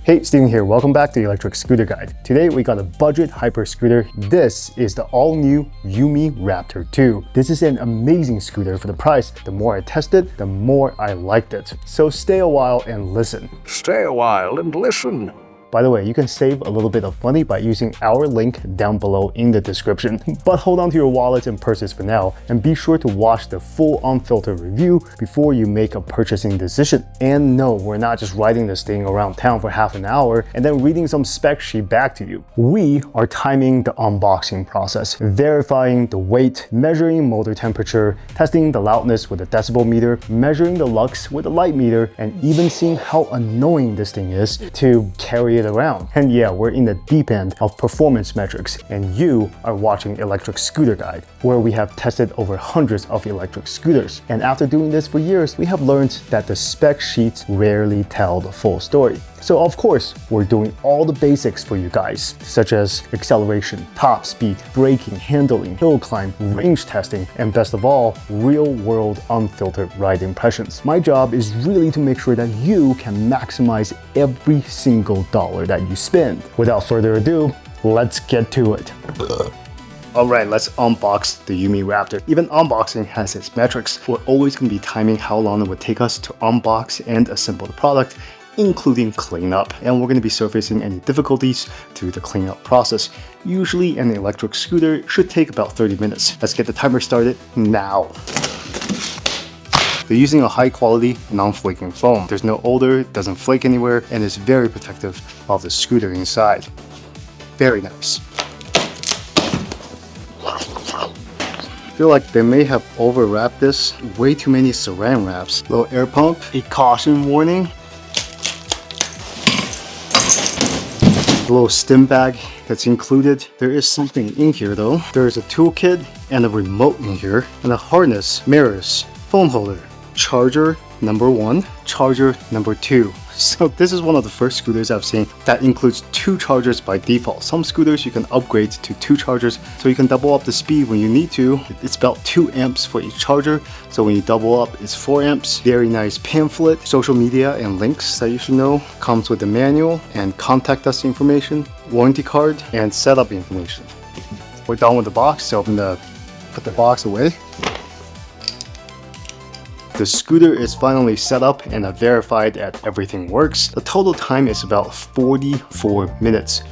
Hey, Steven here. Welcome back to the Electric Scooter Guide. Today we got a budget hyper scooter. This is the all-new Yume Raptor 2. This is an amazing scooter for the price. The more I tested, the more I liked it. So stay a while and listen. Stay a while and listen. By the way, you can save a little bit of money by using our link down below in the description. But hold on to your wallets and purses for now, and be sure to watch the full unfiltered review before you make a purchasing decision. And no, we're not just riding this thing around town for half an hour and then reading some spec sheet back to you. We are timing the unboxing process, verifying the weight, measuring motor temperature, testing the loudness with a decibel meter, measuring the lux with a light meter, and even seeing how annoying this thing is to carry it around. And yeah, we're in the deep end of performance metrics, and you are watching Electric Scooter Guide, where we have tested over hundreds of electric scooters. And after doing this for years, we have learned that the spec sheets rarely tell the full story. So of course, we're doing all the basics for you guys, such as acceleration, top speed, braking, handling, hill climb, range testing, and best of all, real-world unfiltered ride impressions. My job is really to make sure that you can maximize every single dollar that you spend. Without further ado, let's get to it. Alright, let's unbox the Yume Raptor. Even unboxing has its metrics. We're always going to be timing how long it would take us to unbox and assemble the product, including cleanup. And we're going to be surfacing any difficulties through the cleanup process. Usually an electric scooter should take about 30 minutes. Let's get the timer started now. They're using a high quality, non-flaking foam. There's no odor, it doesn't flake anywhere, and is very protective of the scooter inside. Very nice. I feel like they may have overwrapped this. Way too many saran wraps. Little air pump, a caution warning. A little stim bag that's included. There is something in here though. There is a toolkit and a remote in here, and a harness, mirrors, phone holder, charger number 1, charger number 2. So this is one of the first scooters I've seen that includes 2 chargers by default. Some scooters you can upgrade to 2 chargers, so you can double up the speed when you need to. It's about 2 amps for each charger, so when you double up it's 4 amps. Very nice pamphlet, social media and links that you should know. Comes with the manual and contact us information, warranty card, and setup information. We're done with the box, so I'm gonna put the box away. The scooter is finally set up and I've verified that everything works. The total time is about 44 minutes.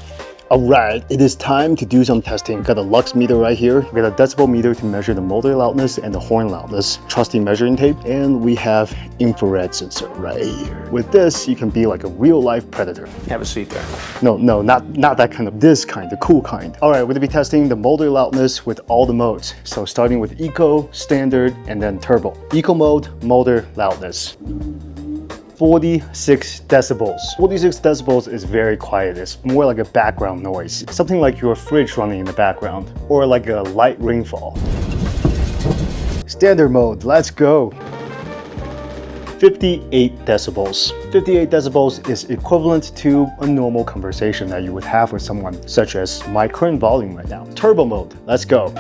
Alright, it is time to do some testing. Got a lux meter right here. We got a decibel meter to measure the motor loudness and the horn loudness. Trusty measuring tape. And we have infrared sensor right here. With this, you can be like a real life predator. Have a seat there. No, not that kind of, this kind, the cool kind. Alright, we're gonna be testing the motor loudness with all the modes. So starting with Eco, Standard, and then Turbo. Eco mode, motor loudness. 46 decibels. 46 decibels is very quiet. It's more like a background noise. Something like your fridge running in the background, or like a light rainfall. Standard mode, let's go. 58 decibels. 58 decibels is equivalent to a normal conversation that you would have with someone, such as my current volume right now. Turbo mode, let's go.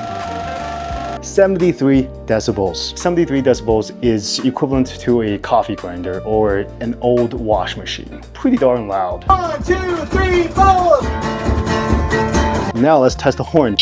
73 decibels. 73 decibels is equivalent to a coffee grinder or an old wash machine. Pretty darn loud. 1, 2, 3, 4! Now let's test the horn.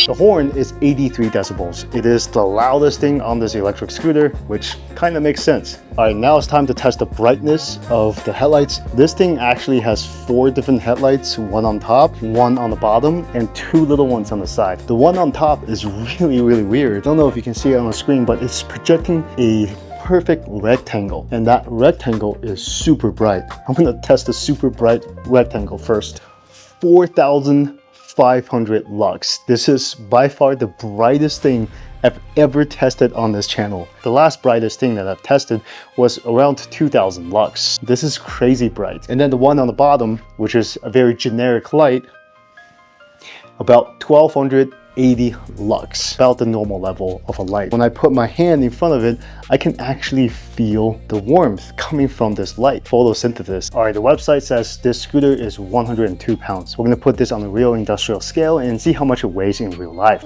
The horn is 83 decibels. It is the loudest thing on this electric scooter, which kind of makes sense. All right, now it's time to test the brightness of the headlights. This thing actually has 4 different headlights, 1 on top, 1 on the bottom, and 2 little ones on the side. The one on top is really weird. I don't know if you can see it on the screen, but it's projecting a perfect rectangle, and that rectangle is super bright. I'm gonna test the super bright rectangle first. 4,500 lux. This is by far the brightest thing I've ever tested on this channel. The last brightest thing that I've tested was around 2,000 lux. This is crazy bright. And then the one on the bottom, which is a very generic light, about 1,280 lux, about the normal level of a light. When I put my hand in front of it, I can actually feel the warmth coming from this light. Photosynthesis. All right, the website says this scooter is 102 pounds. We're gonna put this on a real industrial scale and see how much it weighs in real life.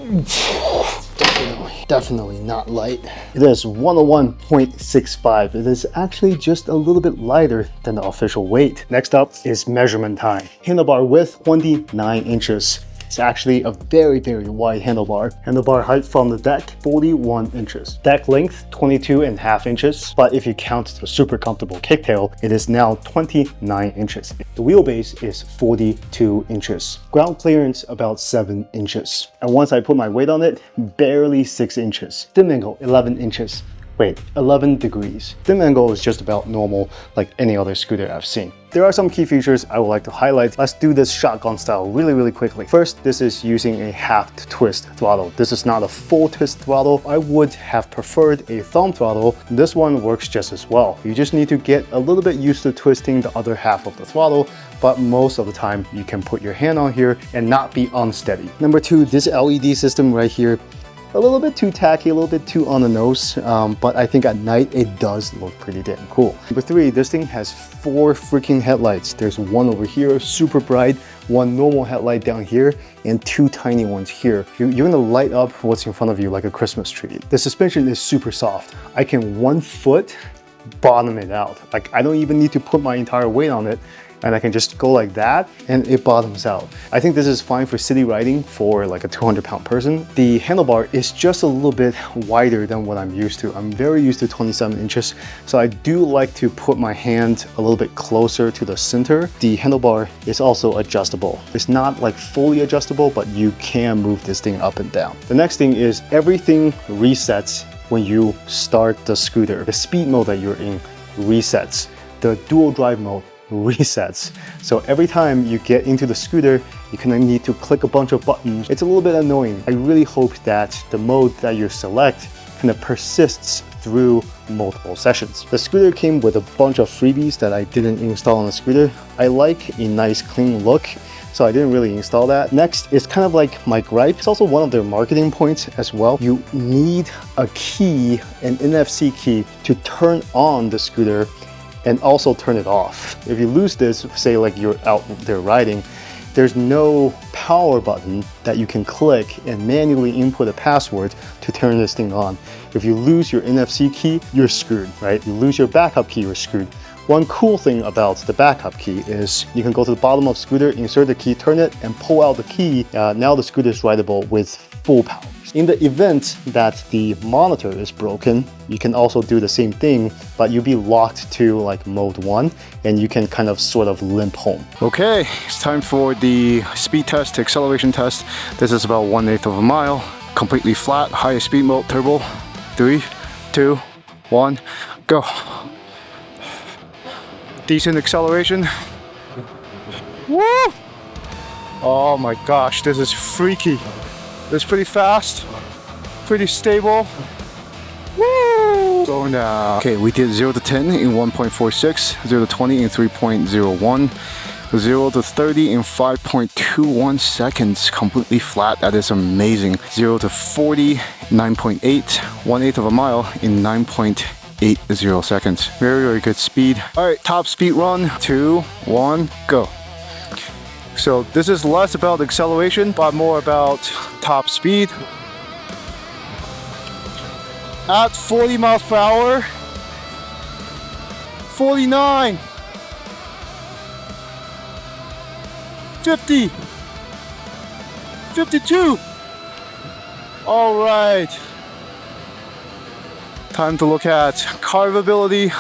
Definitely Definitely not light. It is 101.65. It is actually just a little bit lighter than the official weight. Next up is measurement time. Handlebar width 29 inches. It's actually a very, very wide handlebar. Handlebar height from the deck, 41 inches. Deck length, 22.5 inches. But if you count the super comfortable kicktail, it is now 29 inches. The wheelbase is 42 inches. Ground clearance, about 7 inches. And once I put my weight on it, barely 6 inches. Stem angle, 11 inches. Wait, 11 degrees. Stem angle is just about normal, like any other scooter I've seen. There are some key features I would like to highlight. Let's do this shotgun style really quickly. First, this is using a half twist throttle. This is not a full twist throttle. I would have preferred a thumb throttle. This one works just as well. You just need to get a little bit used to twisting the other half of the throttle, but most of the time you can put your hand on here and not be unsteady. Number two, this LED system right here, a little bit too tacky, a little bit too on the nose, but I think at night it does look pretty damn cool. Number three, this thing has 4 freaking headlights. There's one over here, super bright, one normal headlight down here, and 2 tiny ones here. You're gonna light up what's in front of you like a Christmas tree. The suspension is super soft. I can 1 foot bottom it out. Like I don't even need to put my entire weight on it, and I can just go like that and it bottoms out. I think this is fine for city riding for like a 200-pound person. The handlebar is just a little bit wider than what I'm used to. I'm very used to 27 inches, so I do like to put my hand a little bit closer to the center. The handlebar is also adjustable. It's not like fully adjustable, but you can move this thing up and down. The next thing is everything resets when you start the scooter. The speed mode that you're in resets. The dual drive mode resets. So every time you get into the scooter, you kind of need to click a bunch of buttons. It's a little bit annoying. I really hope that the mode that you select kind of persists through multiple sessions. The scooter came with a bunch of freebies that I didn't install on the scooter. I like a nice clean look, so I didn't really install that. Next is kind of like my gripe. It's also one of their marketing points as well. You need a key, an NFC key, to turn on the scooter and also turn it off. If you lose this, say like you're out there riding, there's no power button that you can click and manually input a password to turn this thing on. If you lose your NFC key, you're screwed, right? You lose your backup key, you're screwed. One cool thing about the backup key is you can go to the bottom of the scooter, insert the key, turn it, and pull out the key. Now the scooter is rideable with full power. In the event that the monitor is broken, you can also do the same thing, but you'll be locked to like mode 1 and you can kind of sort of limp home. Okay, it's time for the speed test, acceleration test. This is about 1/8 of a mile, completely flat, highest speed mode, turbo. 3, 2, 1, go. Decent acceleration. Woo! Oh my gosh, this is freaky. It's pretty fast, pretty stable. Woo! Going down. Okay, we did 0 to 10 in 1.46, 0 to 20 in 3.01, 0 to 30 in 5.21 seconds, completely flat. That is amazing. 0 to 40, 9.8, 1/8 of a mile in 9.80 seconds. Very good speed. All right, top speed run, 2, 1, go. So this is less about acceleration, but more about top speed. At 40 miles per hour, 49, 50, 52. All right. Time to look at carvability.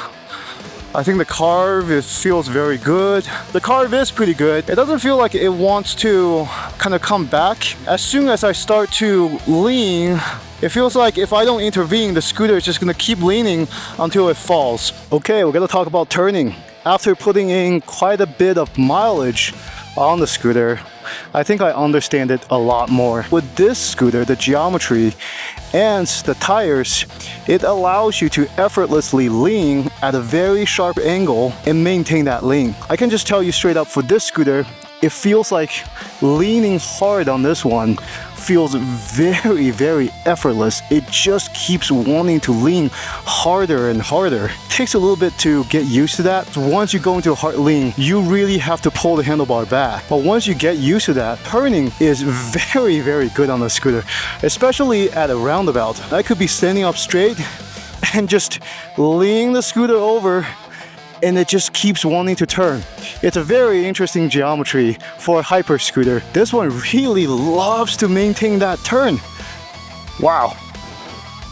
I think the carve, it feels very good. The carve is pretty good. It doesn't feel like it wants to kind of come back. As soon as I start to lean, it feels like if I don't intervene, the scooter is just gonna keep leaning until it falls. Okay, we're gonna talk about turning. After putting in quite a bit of mileage on the scooter, I think I understand it a lot more. With this scooter, the geometry and the tires, it allows you to effortlessly lean at a very sharp angle and maintain that lean. I can just tell you straight up, for this scooter, it feels like leaning hard on this one feels very, very effortless. It just keeps wanting to lean harder and harder. It takes a little bit to get used to that. So once you go into a hard lean, you really have to pull the handlebar back. But once you get used to that, turning is very, very good on the scooter, especially at a roundabout. I could be standing up straight and just leaning the scooter over, and it just keeps wanting to turn. It's a very interesting geometry for a hyper scooter. This one really loves to maintain that turn. Wow.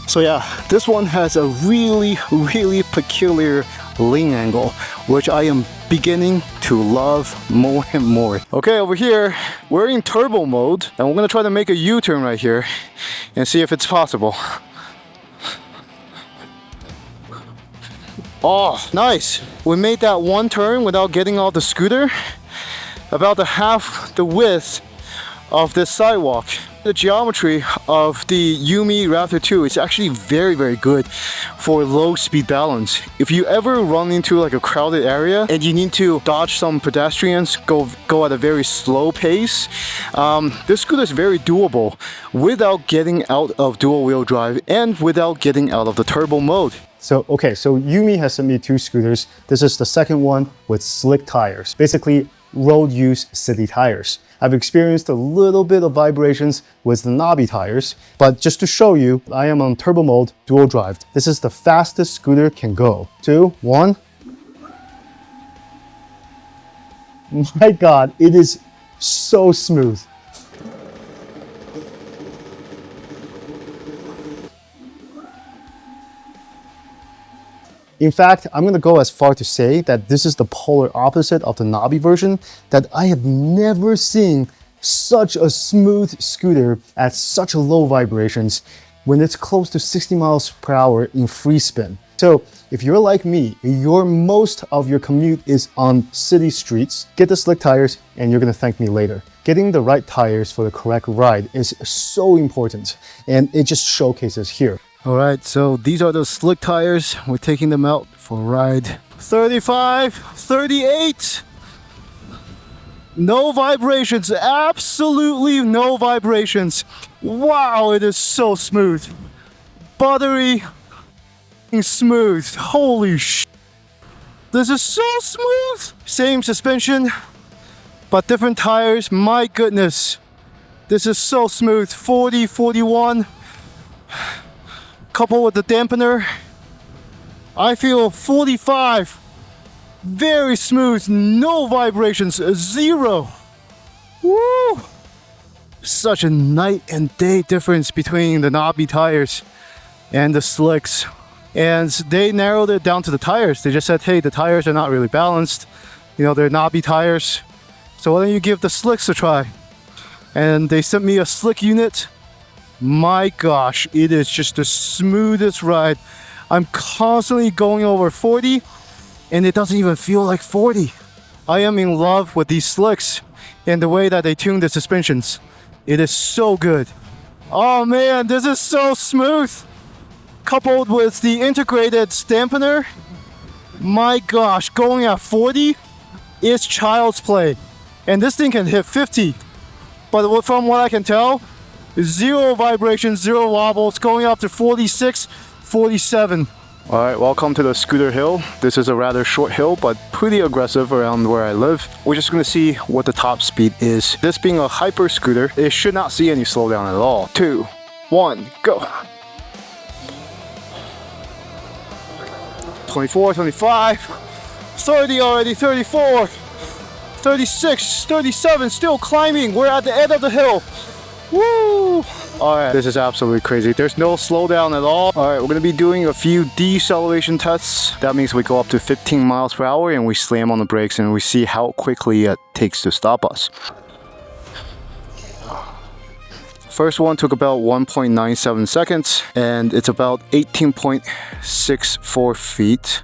So yeah, this one has a really, really peculiar lean angle, which I am beginning to love more and more. Okay, over here, we're in turbo mode, and we're gonna try to make a U-turn right here and see if it's possible. Oh, nice. We made that one turn without getting off the scooter, about the half the width of this sidewalk. The geometry of the Yume Raptor 2 is actually very, very good for low speed balance. If you ever run into like a crowded area and you need to dodge some pedestrians, go at a very slow pace, this scooter is very doable without getting out of dual wheel drive and without getting out of the turbo mode. So Yume has sent me 2 scooters. This is the second one with slick tires, basically road use city tires. I've experienced a little bit of vibrations with the knobby tires, but just to show you, I am on turbo mode, dual drive. This is the fastest scooter can go. 2, 1. My God, it is so smooth. In fact, I'm going to go as far to say that this is the polar opposite of the knobby version, that I have never seen such a smooth scooter at such low vibrations when it's close to 60 miles per hour in free spin. So if you're like me, most of your commute is on city streets, get the slick tires and you're going to thank me later. Getting the right tires for the correct ride is so important, and it just showcases here. All right, so these are the slick tires. We're taking them out for a ride. 35, 38. No vibrations, absolutely no vibrations. Wow, it is so smooth. Buttery smooth. Holy sh! This is so smooth. Same suspension, but different tires. My goodness. This is so smooth. 40, 41. Coupled with the dampener, I feel 45. Very smooth, no vibrations, 0. Woo! Such a night and day difference between the knobby tires and the slicks. And they narrowed it down to the tires. They just said, hey, the tires are not really balanced. You know, they're knobby tires. So why don't you give the slicks a try? And they sent me a slick unit. My gosh, it is just the smoothest ride. I'm constantly going over 40 and it doesn't even feel like 40. I am in love with these slicks and the way that they tune the suspensions. It is so good. Oh man, this is so smooth. Coupled with the integrated dampener, my gosh, going at 40 is child's play. And this thing can hit 50. But from what I can tell, 0 vibrations, 0 wobbles, going up to 46, 47. All right, welcome to the scooter hill. This is a rather short hill, but pretty aggressive around where I live. We're just gonna see what the top speed is. This being a hyper scooter, it should not see any slowdown at all. 2, 1, go. 24, 25, 30 already, 34, 36, 37, still climbing. We're at the end of the hill. Woo! All right, this is absolutely crazy. There's no slowdown at all. All right, we're gonna be doing a few deceleration tests. That means we go up to 15 miles per hour and we slam on the brakes and we see how quickly it takes to stop us. First one took about 1.97 seconds and it's about 18.64 feet.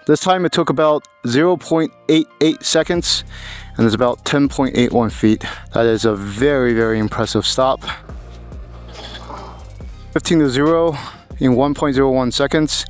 This time it took about 0.88 seconds and it's about 10.81 feet. That is a very, very impressive stop. 15 to 0 in 1.01 seconds,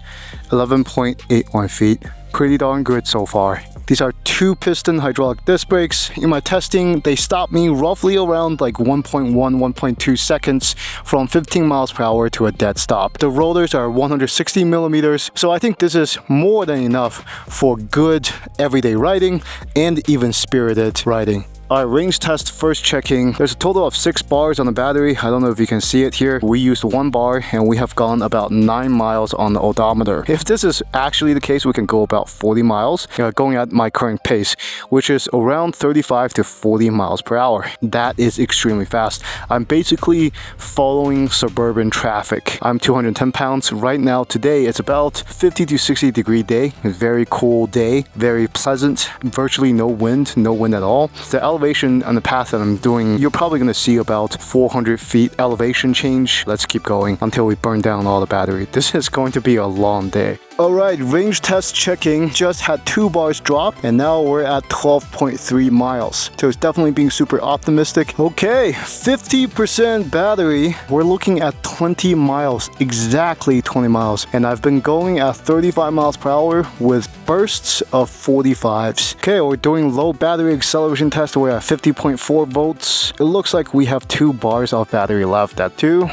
11.81 feet. Pretty darn good so far. These are 2-piston hydraulic disc brakes. In my testing, they stopped me roughly around like 1.1, 1.2 seconds from 15 miles per hour to a dead stop. The rotors are 160 millimeters, so I think this is more than enough for good everyday riding and even spirited riding. Alright, range test first checking. There's a total of 6 bars on the battery. I don't know if you can see it here. We used 1 bar and we have gone about 9 miles on the odometer. If this is actually the case, we can go about 40 miles going at my current pace, which is around 35 to 40 miles per hour. That is extremely fast. I'm basically following suburban traffic. I'm 210 pounds. Right now, today, it's about 50 to 60 degree day. A very cool day, very pleasant, virtually no wind at all. The elevation on the path that I'm doing, you're probably going to see about 400 feet elevation change. Let's keep going until we burn down all the battery. This is going to be a long day. Alright, range test checking. Just had 2 bars drop and now we're at 12.3 miles. So it's definitely being super optimistic. Okay, 50% battery. We're looking at 20 miles, exactly 20 miles. And I've been going at 35 miles per hour with bursts of 45s. Okay, we're doing low battery acceleration test. We're at 50.4 volts. It looks like we have 2 bars of battery left. At 2,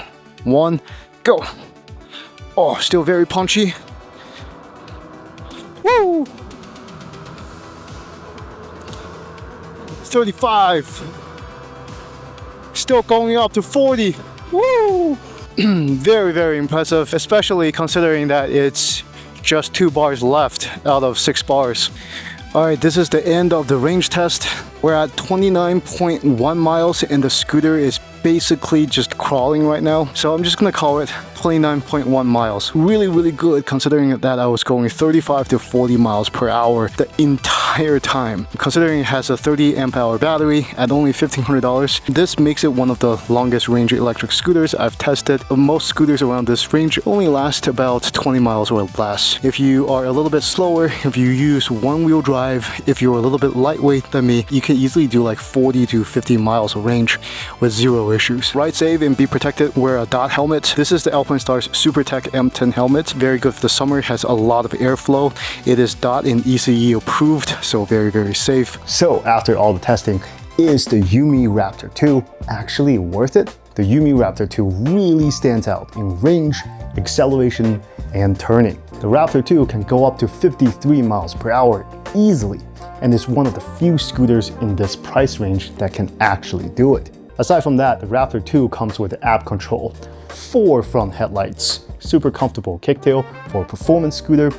1, go. Oh, still very punchy. Woo! 35. Still going up to 40. Woo! Very, very impressive, especially considering that it's just 2 bars left out of 6 bars. Alright, this is the end of the range test. We're at 29.1 miles and the scooter is basically just crawling right now. So I'm just gonna call it 29.1 miles. Really, really good considering that I was going 35 to 40 miles per hour the entire time. Considering it has a 30 amp hour battery at only $1,500, this makes it one of the longest range electric scooters I've tested. Most scooters around this range only last about 20 miles or less. If you are a little bit slower, if you use one-wheel drive, if you're a little bit lightweight than me, you can easily do like 40 to 50 miles of range with 0 issues. Ride safe and be protected. Wear a dot helmet. This is the Alpinestars SuperTech M10 helmet. Very good for the summer. Has a lot of airflow. It is DOT and ECE approved, so very, very safe. So after all the testing, is the Yume Raptor 2 actually worth it? The Yume Raptor 2 really stands out in range, acceleration, and turning. The Raptor 2 can go up to 53 miles per hour easily, and is one of the few scooters in this price range that can actually do it. Aside from that, the Raptor 2 comes with app control, 4 front headlights, super comfortable kicktail for a performance scooter,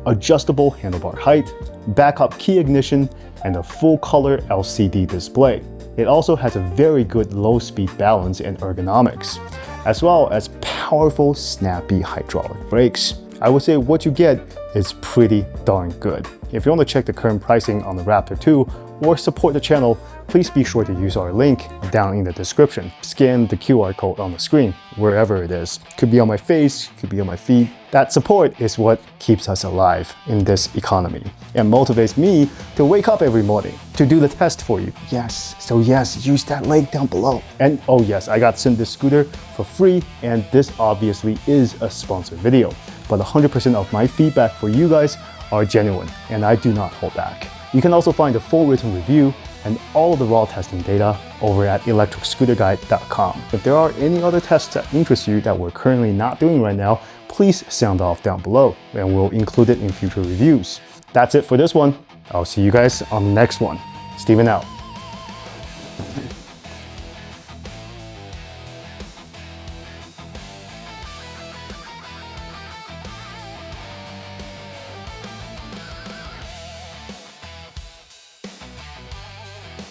adjustable handlebar height, backup key ignition, and a full-color LCD display. It also has a very good low-speed balance and ergonomics, as well as powerful, snappy hydraulic brakes. I would say what you get is pretty darn good. If you want to check the current pricing on the Raptor 2 or support the channel, please be sure to use our link down in the description. Scan the QR code on the screen, wherever it is. Could be on my face, could be on my feet. That support is what keeps us alive in this economy and motivates me to wake up every morning to do the test for you. Yes, so yes, use that link down below. And oh yes, I got sent this scooter for free, and this obviously is a sponsored video. But 100% of my feedback for you guys are genuine, and I do not hold back. You can also find a full written review and all of the raw testing data over at electricscooterguide.com. If there are any other tests that interest you that we're currently not doing right now, please sound off down below and we'll include it in future reviews. That's it for this one. I'll see you guys on the next one. Steven out.